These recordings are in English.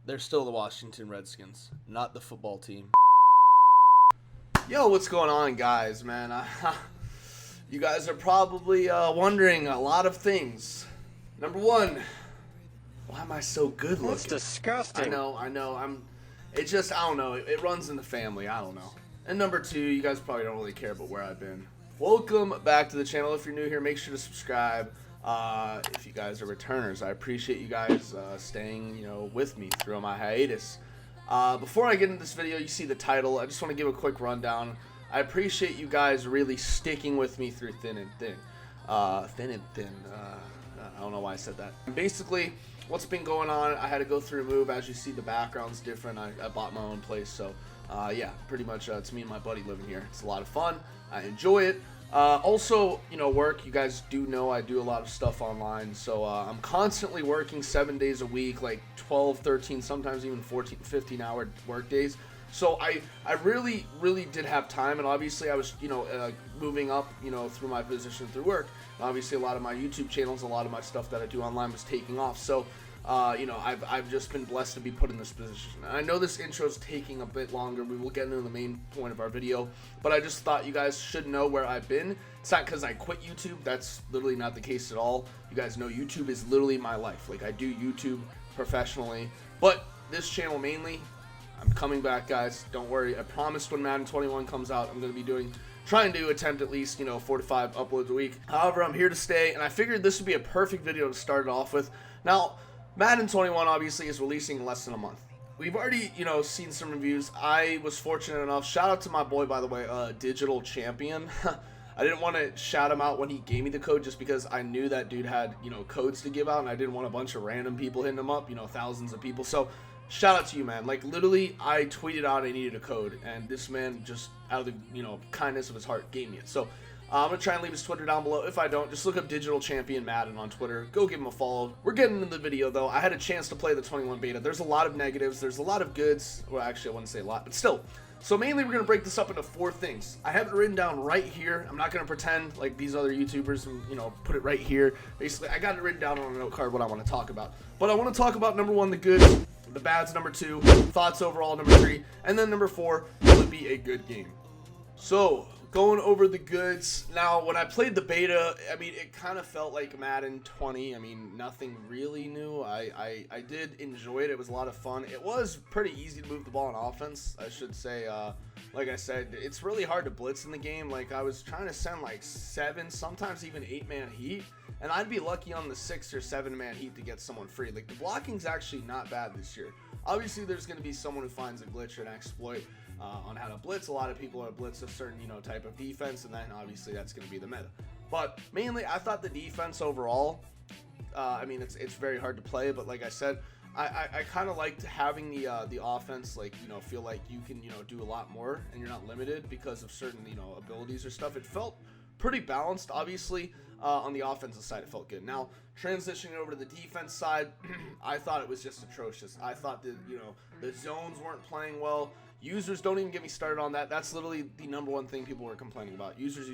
They're still the Washington Redskins, not the football team. Yo, what's going on, guys, man? You guys are probably wondering a lot of things. Number one, why am I so good looking? That's disgusting. I know. It just, I don't know. It runs in the family. I don't know. And number two, you guys probably don't really care about where I've been. Welcome back to the channel. If you're new here, make sure to subscribe. If you guys are returners, I appreciate you guys staying, with me through my hiatus. Before I get into this video, you see the title. I just want to give a quick rundown. I appreciate you guys really sticking with me through thin and thin. I don't know why I said that. Basically, what's been going on, I had to go through a move. As you see, the background's different. I bought my own place, so yeah, pretty much it's me and my buddy living here. It's a lot of fun. I enjoy it. Also, work. You guys do know I do a lot of stuff online, so I'm constantly working 7 days a week, like 12, 13, sometimes even 14, 15-hour work days. So I really did have time, and obviously I was, moving up, through my position through work. And obviously a lot of my YouTube channels, a lot of my stuff that I do online was taking off. So, I've just been blessed to be put in this position. And I know this intro is taking a bit longer. We will get into the main point of our video, but I just thought you guys should know where I've been. It's not because I quit YouTube. That's literally not the case at all. You guys know YouTube is literally my life. Like, I do YouTube professionally, but this channel mainly, I'm coming back, guys. Don't worry. I promised when Madden 21 comes out, I'm going to be trying to attempt at least, 4 to 5 uploads a week. However, I'm here to stay, and I figured this would be a perfect video to start it off with. Now, Madden 21 obviously is releasing in less than a month. We've already, seen some reviews. I was fortunate enough. Shout out to my boy, by the way, Digital Champion. I didn't want to shout him out when he gave me the code just because I knew that dude had, codes to give out, and I didn't want a bunch of random people hitting him up, thousands of people. So, shout out to you, man. Like, literally, I tweeted out I needed a code, and this man just, out of the, kindness of his heart, gave me it. So, I'm going to try and leave his Twitter down below. If I don't, just look up Digital Champion Madden on Twitter. Go give him a follow. We're getting into the video, though. I had a chance to play the 21 beta. There's a lot of negatives. There's a lot of goods. Well, actually, I wouldn't say a lot, but still. So, mainly, we're going to break this up into 4 things. I have it written down right here. I'm not going to pretend like these other YouTubers and, put it right here. Basically, I got it written down on a note card what I want to talk about. But I want to talk about, number 1, the goods. The bads, number 2, thoughts overall, number 3, and then number 4, will it be a good game? So, going over the goods. Now, when I played the beta, I mean, it kind of felt like Madden 20. I mean, nothing really new. I did enjoy it. It was a lot of fun. It was pretty easy to move the ball on offense, I should say. Like I said, it's really hard to blitz in the game. Like, I was trying to send like 7, sometimes even 8-man heat, and I'd be lucky on the 6 or 7-man heat to get someone free. Like, the blocking's actually not bad this year. Obviously, there's going to be someone who finds a glitch or an exploit on how to blitz. A lot of people are blitz a certain, type of defense, and then obviously that's going to be the meta. But mainly, I thought the defense overall, I mean, it's very hard to play, but like I said, I kind of liked having the offense, like, feel like you can, do a lot more, and you're not limited because of certain, abilities or stuff. It felt pretty balanced. Obviously, on the offensive side, it felt good. Now, transitioning over to the defense side, I thought it was just atrocious. I thought that, the zones weren't playing well. Users, don't even get me started on that. That's literally the number 1 thing people were complaining about. Users.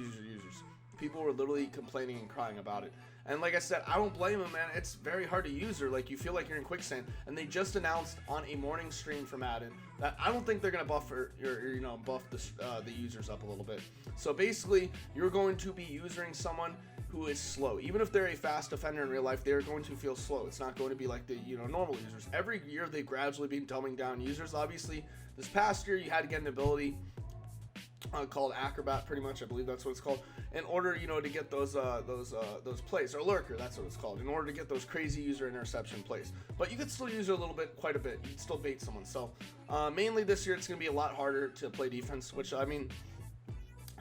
People were literally complaining and crying about it. And like I said, I don't blame them, man. It's very hard to user. Like, you feel like you're in quicksand. And they just announced on a morning stream for Madden that I don't think they're going to buff buff the users up a little bit. So basically, you're going to be using someone who is slow. Even if they're a fast defender in real life, they're going to feel slow. It's not going to be like the, normal users. Every year, they've gradually been dumbing down users. Obviously, this past year, you had to get an ability called Acrobat, pretty much, I believe that's what it's called, in order, to get those plays, or Lurker, that's what it's called, in order to get those crazy user interception plays. But you could still use it a little bit, quite a bit. You can still bait someone. So, mainly this year, it's going to be a lot harder to play defense, which, I mean,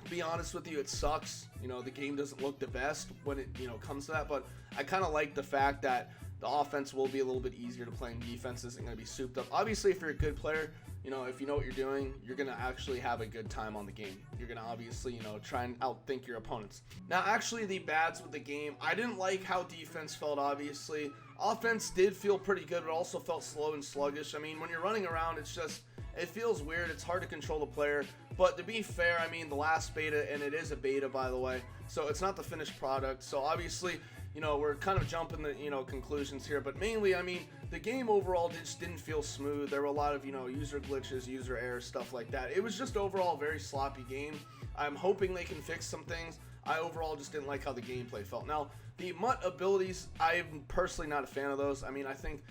to be honest with you, it sucks. The game doesn't look the best when it, comes to that, but I kind of like the fact that the offense will be a little bit easier to play, and defense isn't going to be souped up. Obviously, if you're a good player, if you know what you're doing, you're going to actually have a good time on the game. You're going to obviously, try and outthink your opponents. Now, actually, the bads with the game, I didn't like how defense felt, obviously. Offense did feel pretty good, but also felt slow and sluggish. I mean, when you're running around, it's just, It feels weird. It's hard to control the player. But to be fair, I mean, the last beta, and it is a beta, by the way, so it's not the finished product. So obviously, you know, we're kind of jumping the, you know, conclusions here. But mainly, I mean, the game overall just didn't feel smooth. There were a lot of, you know, user glitches, user errors, stuff like that. It was just overall a very sloppy game. I'm hoping they can fix some things. I overall just didn't like how the gameplay felt. Now, the MUT abilities, I'm personally not a fan of those. I mean, I think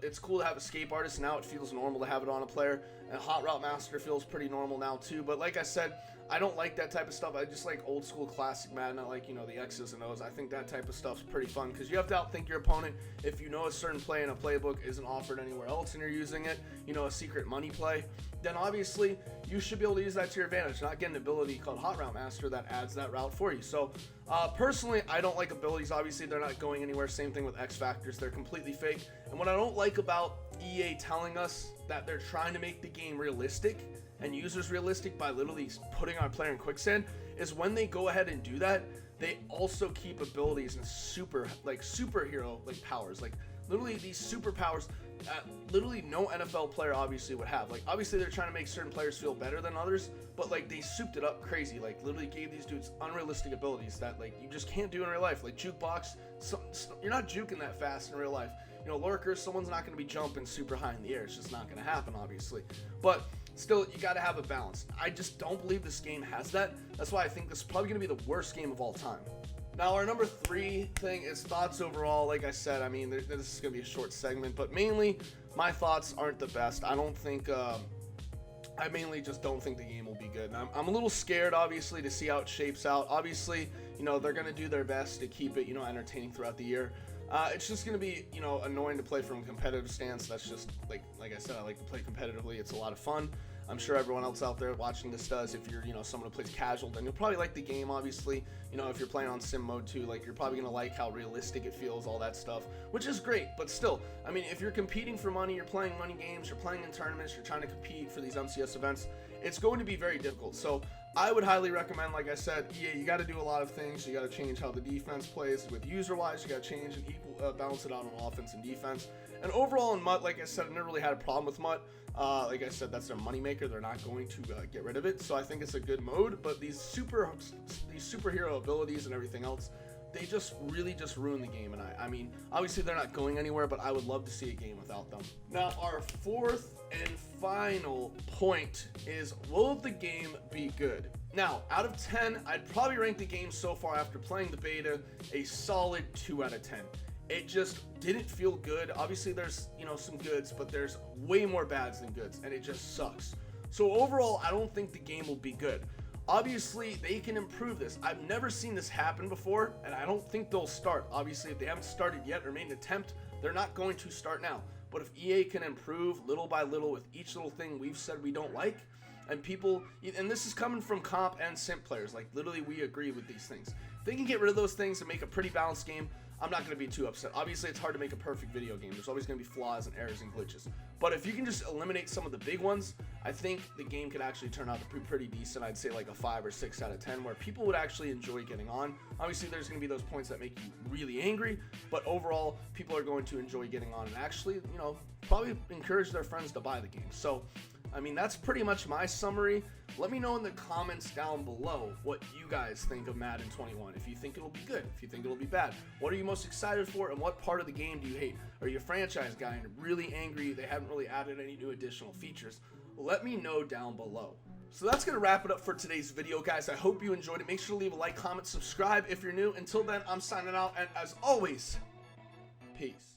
it's cool to have Escape Artist. Now it feels normal to have it on a player. And Hot Route Master feels pretty normal now too. But like I said, I don't like that type of stuff. I just like old school classic Madden. I like, you know, the X's and O's. I think that type of stuff's pretty fun because you have to outthink your opponent. If you know a certain play in a playbook isn't offered anywhere else and you're using it, you know, a secret money play, then obviously you should be able to use that to your advantage, not get an ability called Hot Route Master that adds that route for you. So personally, I don't like abilities. Obviously, they're not going anywhere. Same thing with X Factors. They're completely fake. And what I don't like about EA telling us that they're trying to make the game realistic and users realistic by literally putting our player in quicksand is when they go ahead and do that, they also keep abilities and superhero like powers, like literally these superpowers that literally no NFL player obviously would have. Like obviously they're trying to make certain players feel better than others, but like they souped it up crazy, like literally gave these dudes unrealistic abilities that like you just can't do in real life. Like jukebox, you're not juking that fast in real life. You know, lurkers, someone's not going to be jumping super high in the air. It's just not going to happen, obviously. But still, you got to have a balance. I just don't believe this game has that. That's why I think this is probably going to be the worst game of all time. Now, our number 3 thing is thoughts overall. Like I said, I mean, this is going to be a short segment, but mainly my thoughts aren't the best. I don't think, I mainly just don't think the game will be good. And I'm a little scared, obviously, to see how it shapes out. Obviously, you know, they're going to do their best to keep it, you know, entertaining throughout the year. It's just going to be, you know, annoying to play from a competitive stance. That's just, like I said, I like to play competitively. It's a lot of fun. I'm sure everyone else out there watching this does. If you're, you know, someone who plays casual, then you'll probably like the game, obviously. You know, if you're playing on sim mode too, like, you're probably going to like how realistic it feels, all that stuff, which is great. But still, I mean, if you're competing for money, you're playing money games, you're playing in tournaments, you're trying to compete for these MCS events, it's going to be very difficult. So I would highly recommend, like I said, yeah, you got to do a lot of things. You got to change how the defense plays with user-wise. You got to change and balance it out on offense and defense. And overall in MUT, like I said, I never really had a problem with MUT. Like I said, that's their moneymaker. They're not going to get rid of it. So I think it's a good mode. But these superhero abilities and everything else, they just really ruin the game. And I mean, obviously they're not going anywhere, but I would love to see a game without them. Now, our 4th and final point is, will the game be good? Now, out of 10, I'd probably rank the game so far after playing the beta a solid 2 out of 10. It just didn't feel good. Obviously, there's, you know, some goods, but there's way more bads than goods, and it just sucks. So overall, I don't think the game will be good. Obviously, they can improve this. I've never seen this happen before, and I don't think they'll start. Obviously, if they haven't started yet or made an attempt, they're not going to start now. But if EA can improve little by little with each little thing we've said we don't like, and people, and this is coming from comp and simp players, like literally we agree with these things. If they can get rid of those things and make a pretty balanced game, I'm not going to be too upset. Obviously, it's hard to make a perfect video game. There's always going to be flaws and errors and glitches. But if you can just eliminate some of the big ones, I think the game could actually turn out to be pretty decent. I'd say like a 5 or 6 out of 10, where people would actually enjoy getting on. Obviously, there's going to be those points that make you really angry, but overall, people are going to enjoy getting on and actually, you know, probably encourage their friends to buy the game. So, I mean, that's pretty much my summary. Let me know in the comments down below what you guys think of Madden 21. If you think it'll be good, if you think it'll be bad. What are you most excited for, and what part of the game do you hate? Are you a franchise guy and really angry they haven't really added any new additional features? Let me know down below. So that's going to wrap it up for today's video, guys. I hope you enjoyed it. Make sure to leave a like, comment, subscribe if you're new. Until then, I'm signing out, and as always, peace.